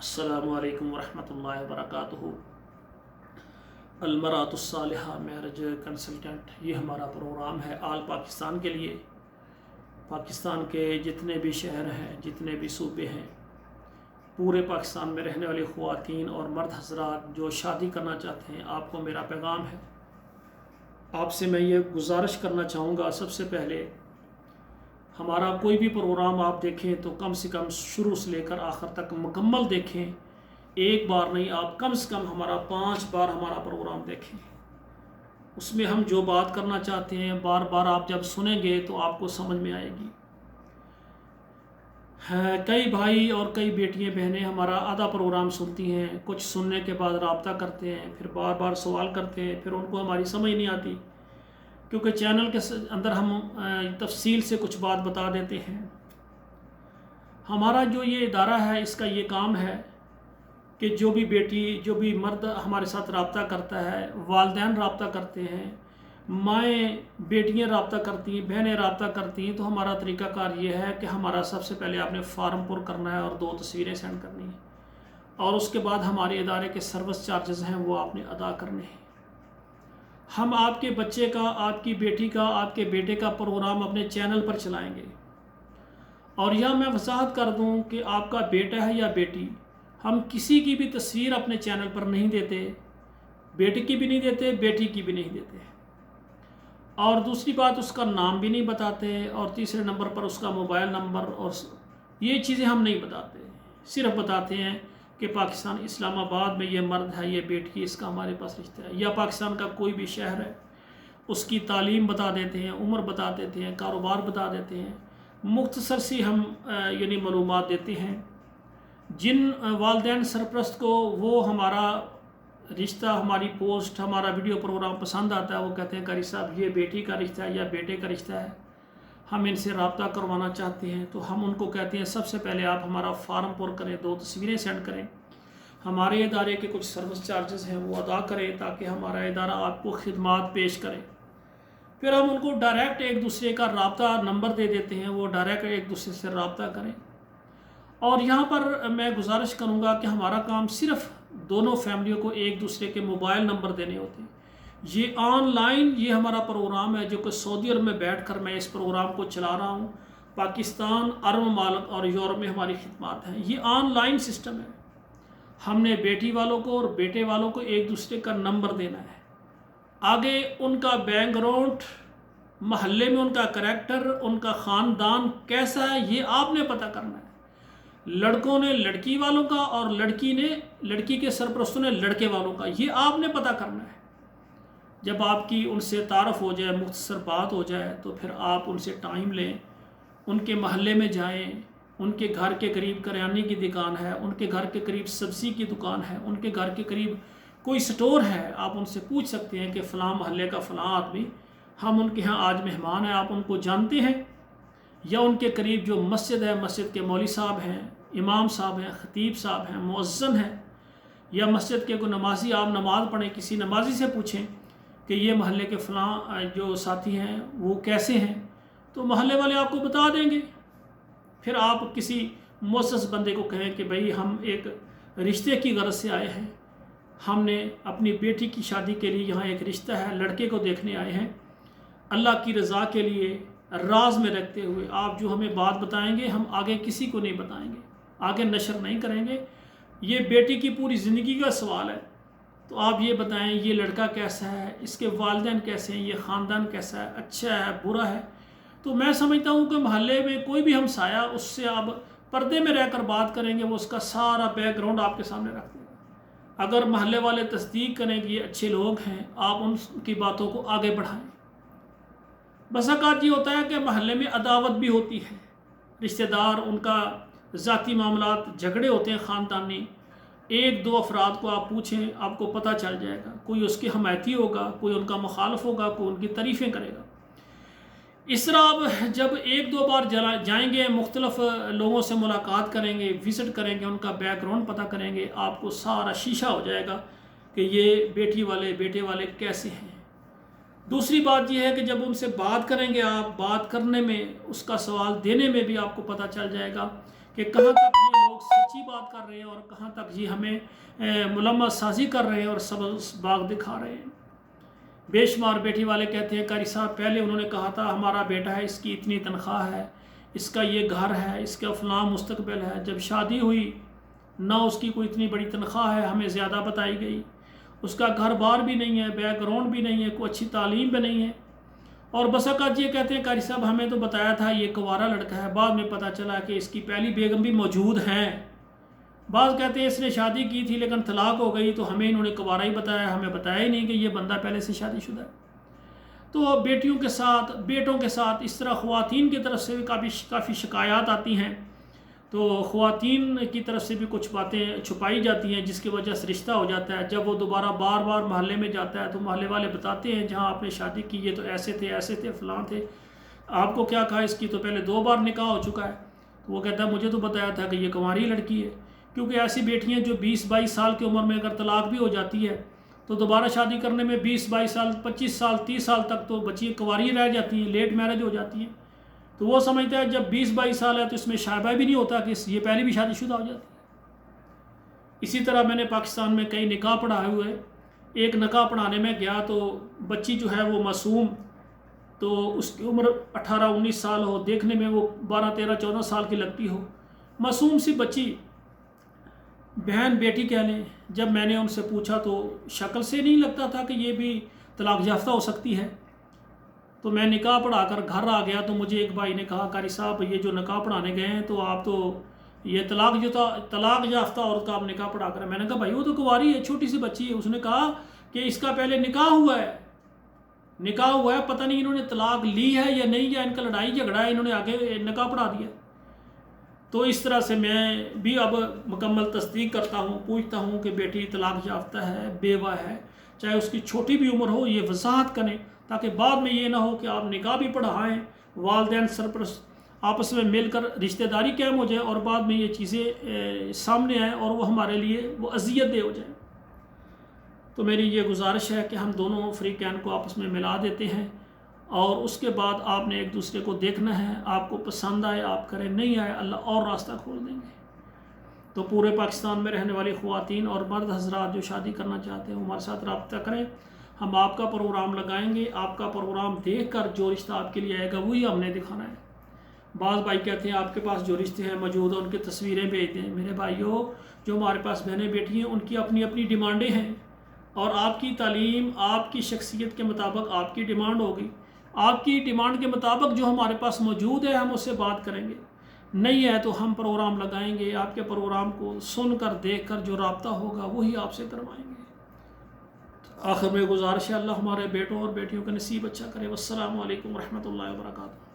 अस्सलामु अलैकुम वरहमतुल्लाहि वबरकातुहू। अलमरातुस्सालिहा मैरिज कंसल्टेंट, ये हमारा प्रोग्राम है आल पाकिस्तान के लिए। पाकिस्तान के जितने भी शहर हैं, जितने भी सूबे हैं, पूरे पाकिस्तान में रहने वाली ख़वातीन और मर्द हज़रात जो शादी करना चाहते हैं, आपको मेरा पैगाम है। आपसे मैं ये गुजारिश करना चाहूँगा, सबसे पहले हमारा कोई भी प्रोग्राम आप देखें तो कम से कम शुरू से लेकर आखिर तक मुकम्मल देखें। एक बार नहीं, आप कम से कम हमारा 5 बार हमारा प्रोग्राम देखें। उसमें हम जो बात करना चाहते हैं बार बार आप जब सुनेंगे तो आपको समझ में आएगी। कई भाई और कई बेटियां बहनें हमारा आधा प्रोग्राम सुनती हैं, कुछ सुनने के बाद राब्ता करते हैं, फिर बार बार सवाल करते हैं, फिर उनको हमारी समझ नहीं आती, क्योंकि चैनल के अंदर हम तफसील से कुछ बात बता देते हैं। हमारा जो ये इदारा है, इसका ये काम है कि जो भी बेटी, जो भी मर्द हमारे साथ रब्ता करता है, वालिदैन रब्ता करते हैं, माएँ बेटियां रब्ता करती हैं, बहनें रब्ता करती हैं, तो हमारा तरीक़ाकार ये है कि हमारा सबसे पहले आपने फार्म पुर करना है और 2 तस्वीरें सेंड करनी है, और उसके बाद हमारे इदारे के सर्विस चार्जेस हैं वो आपने अदा करने हैं। हम आपके बच्चे का, आपकी बेटी का, आपके बेटे का प्रोग्राम अपने चैनल पर चलाएंगे। और यह मैं वजाहत कर दूं कि आपका बेटा है या बेटी, हम किसी की भी तस्वीर अपने चैनल पर नहीं देते, बेटे की भी नहीं देते, बेटी की भी नहीं देते। और दूसरी बात, उसका नाम भी नहीं बताते, और तीसरे नंबर पर उसका मोबाइल नंबर और ये चीज़ें हम नहीं बताते। सिर्फ बताते हैं कि पाकिस्तान इस्लामाबाद में ये मर्द है, ये बेटी, इसका हमारे पास रिश्ता है। या पाकिस्तान का कोई भी शहर है, उसकी तालीम बता देते हैं, उम्र बता देते हैं, कारोबार बता देते हैं, मुख्तसर सी हम यानी मालूमात देते हैं। जिन वालिदैन सरपरस्त को वो हमारा रिश्ता, हमारी पोस्ट, हमारा वीडियो प्रोग्राम पसंद आता है, वो कहते हैं कारी साहब ये बेटी का रिश्ता है या बेटे का रिश्ता है, हम इनसे रब्ता करवाना चाहते हैं, तो हम उनको कहते हैं सबसे पहले आप हमारा फार्म पुर करें, 2 तस्वीरें सेंड करें, हमारे इदारे के कुछ सर्विस चार्जेस हैं वो अदा करें, ताकि हमारा इदारा आपको खिदमात पेश करे। फिर हम उनको डायरेक्ट एक दूसरे का रब्ता नंबर दे देते हैं, वो डायरेक्ट एक दूसरे से रब्ता करें। और यहाँ पर मैं गुजारिश करूँगा कि हमारा काम सिर्फ दोनों फैमिलियों को एक दूसरे के मोबाइल नंबर देने होते हैं। ये ऑनलाइन ये हमारा प्रोग्राम है, जो कि सऊदी अरब में बैठकर मैं इस प्रोग्राम को चला रहा हूँ। पाकिस्तान, अरब मालिक और यूरोप में हमारी खिदमत है। ये ऑनलाइन सिस्टम है। हमने बेटी वालों को और बेटे वालों को एक दूसरे का नंबर देना है। आगे उनका बैकग्राउंड, महल्ले में उनका करैक्टर, उनका ख़ानदान कैसा है, ये आपने पता करना है। लड़कों ने लड़की वालों का और लड़की के सरपरस्तों ने लड़के वालों का, ये आपने पता करना है। जब आपकी उनसे तारफ़ हो जाए, मुख्तसर बात हो जाए, तो फिर आप उनसे टाइम लें, उनके महल्ले में जाएं, उनके घर के करीब करियाने की दुकान है, उनके घर के करीब सब्ज़ी की दुकान है, उनके घर के करीब कोई स्टोर है, आप उनसे पूछ सकते हैं कि फ़लाँ महल्ले का फ़लाँ आदमी, हम उनके यहाँ आज मेहमान हैं, आप उनको जानते हैं? या उनके करीब जो मस्जिद है, मस्जिद के मौलवी साहब हैं, इमाम साहब हैं, ख़तीब साहब हैं, मुअज़्ज़िन हैं, या मस्जिद के कोई नमाजी, आप नमाज़ पढ़ें, किसी नमाजी से पूछें कि ये महल्ले के फ़लाँ जो साथी हैं वो कैसे हैं, तो महल्ले वाले आपको बता देंगे। फिर आप किसी मुअस्सस बंदे को कहें कि भाई हम एक रिश्ते की गरज से आए हैं, हमने अपनी बेटी की शादी के लिए यहाँ एक रिश्ता है, लड़के को देखने आए हैं, अल्लाह की रज़ा के लिए राज में रखते हुए आप जो हमें बात बताएंगे हम आगे किसी को नहीं बताएंगे, आगे नशर नहीं करेंगे। ये बेटी की पूरी ज़िंदगी का सवाल है, तो आप ये बताएं ये लड़का कैसा है, इसके वालिदैन कैसे हैं, ये ख़ानदान कैसा है, अच्छा है, बुरा है। तो मैं समझता हूँ कि महल्ले में कोई भी हमसाया, उससे आप पर्दे में रहकर बात करेंगे, वो उसका सारा बैकग्राउंड आपके सामने रख देगा। अगर महल्ले वाले तस्दीक करें कि ये अच्छे लोग हैं, आप उनकी बातों को आगे बढ़ाएं। बस औक़ात ये होता है कि महल्ले में अदावत भी होती है, रिश्तेदार, उनका ज़ाती मामलात, झगड़े होते हैं ख़ानदानी। 1-2 अफराद को आप पूछें, आपको पता चल जाएगा, कोई उसके हमायती होगा, कोई उनका मुखालफ होगा, कोई उनकी तारीफ़ें करेगा। इस तरह आप जब 1-2 बार जाएंगे, मुख्तलिफ लोगों से मुलाकात करेंगे, विज़िट करेंगे, उनका बैकग्राउंड पता करेंगे, आपको सारा शीशा हो जाएगा कि ये बेटी वाले बेटे वाले कैसे हैं। दूसरी बात यह है कि जब उनसे बात करेंगे, आप बात करने में, उसका सवाल देने में भी आपको पता चल जाएगा कि कहाँ तक ये लोग सच्ची بات کر رہے ہیں اور کہاں تک جی ہمیں ملمت سازی کر رہے ہیں اور سبز باغ دکھا رہے ہیں۔ بے شمار بیٹی والے کہتے ہیں قاری صاحب پہلے انہوں نے کہا تھا ہمارا بیٹا ہے، اس کی اتنی تنخواہ ہے، اس کا یہ گھر ہے، اس کا فلاں مستقبل ہے۔ جب شادی ہوئی نہ اس کی کوئی اتنی بڑی تنخواہ ہے، ہمیں زیادہ بتائی گئی، اس کا گھر بار بھی نہیں ہے، بیک گراؤنڈ بھی نہیں ہے، کوئی اچھی تعلیم بھی نہیں ہے، اور بس اوقات یہ کہتے ہیں قاری صاحب ہمیں تو بتایا تھا یہ کنوارا لڑکا ہے، بعد میں پتہ چلا کہ اس کی پہلی بیگم بھی موجود ہیں۔ بعض کہتے ہیں اس نے شادی کی تھی لیکن طلاق ہو گئی تو ہمیں انہوں نے کنوارا ہی بتایا، ہمیں بتایا ہی نہیں کہ یہ بندہ پہلے سے شادی شدہ ہے۔ تو بیٹیوں کے ساتھ بیٹوں کے ساتھ اس طرح خواتین کی طرف سے بھی کافی شکایات آتی ہیں، تو خواتین کی طرف سے بھی کچھ باتیں چھپائی جاتی ہیں جس کی وجہ سے رشتہ ہو جاتا ہے۔ جب وہ دوبارہ بار بار محلے میں جاتا ہے تو محلے والے بتاتے ہیں جہاں آپ نے شادی کی یہ تو ایسے تھے فلاں تھے، آپ کو کیا کہا، اس کی تو پہلے 2 بار نکاح ہو چکا ہے۔ تو وہ کہتا ہے مجھے تو بتایا تھا کہ یہ کنواری لڑکی ہے، کیونکہ ایسی بیٹیاں جو 20-22 سال کی عمر میں اگر طلاق بھی ہو جاتی ہے تو دوبارہ شادی کرنے میں 20-22 سال 25 سال 30 سال تک تو بچی کنواری رہ جاتی ہیں، لیٹ میرج ہو جاتی ہیں۔ تو وہ سمجھتا ہے جب 20-22 سال ہے تو اس میں شائبہ بھی نہیں ہوتا کہ یہ پہلے بھی شادی شدہ ہو جاتی ہے۔ اسی طرح میں نے پاکستان میں کئی نکاح پڑھائے ہوئے، ایک نکاح پڑھانے میں گیا تو بچی جو ہے وہ معصوم، تو اس کی عمر 18-19 سال ہو، دیکھنے میں وہ 12-13-14 سال کی لگتی ہو، معصوم سی بچی، بہن بیٹی کہہ لیں۔ جب میں نے ان سے پوچھا تو شکل سے نہیں لگتا تھا کہ یہ بھی طلاق یافتہ ہو سکتی ہے۔ تو میں نکاح پڑھا کر گھر آ گیا تو مجھے ایک بھائی نے کہا قاری صاحب یہ جو نکاح پڑھانے گئے ہیں تو آپ تو یہ طلاق یافتہ عورت کا آپ نکاح پڑھا کر، میں نے کہا بھائی وہ تو کنواری ہے، چھوٹی سی بچی ہے۔ اس نے کہا کہ اس کا پہلے نکاح ہوا ہے، پتہ نہیں انہوں نے طلاق لی ہے یا نہیں، یا ان کا لڑائی جھگڑا ہے، انہوں نے آگے نکاح پڑھا دیا۔ تو اس طرح سے میں بھی اب مکمل تصدیق کرتا ہوں، پوچھتا ہوں کہ بیٹی طلاق یافتہ ہے، بیوہ ہے، چاہے اس کی چھوٹی بھی عمر ہو، یہ وضاحت کریں تاکہ بعد میں یہ نہ ہو کہ آپ نکاح بھی پڑھائیں، والدین سرپرست آپس میں مل کر رشتہ داری قائم ہو جائے اور بعد میں یہ چیزیں سامنے آئیں اور وہ ہمارے لیے وہ اذیت دہ ہو جائیں۔ تو میری یہ گزارش ہے کہ ہم دونوں فریقین کو آپس میں ملا دیتے ہیں، اور اس کے بعد آپ نے ایک دوسرے کو دیکھنا ہے، آپ کو پسند آئے آپ کریں، نہیں آئے اللہ اور راستہ کھول دیں گے۔ تو پورے پاکستان میں رہنے والی خواتین اور مرد حضرات جو شادی کرنا چاہتے ہیں وہ ہمارے ساتھ رابطہ کریں، ہم آپ کا پروگرام لگائیں گے، آپ کا پروگرام دیکھ کر جو رشتہ آپ کے لیے آئے گا وہی ہم نے دکھانا ہے۔ بعض بھائی کہتے ہیں آپ کے پاس جو رشتے ہیں موجود ہیں ان کی تصویریں بھیج دیں۔ میرے بھائیوں، جو ہمارے پاس بہنیں بیٹی ہیں ان کی اپنی اپنی ڈیمانڈیں ہیں، اور آپ کی تعلیم آپ کی شخصیت کے مطابق آپ کی ڈیمانڈ ہوگی، آپ کی ڈیمانڈ کے مطابق جو ہمارے پاس موجود ہے ہم اس سے بات کریں گے، نہیں ہے تو ہم پروگرام لگائیں گے، آپ کے پروگرام کو سن کر دیکھ کر جو رابطہ ہوگا وہی آپ سے کروائیں گے۔ آخر میں گزارش ہے اللہ ہمارے بیٹوں اور بیٹیوں کا نصیب اچھا کرے۔ والسلام علیکم ورحمۃ اللہ وبرکاتہ۔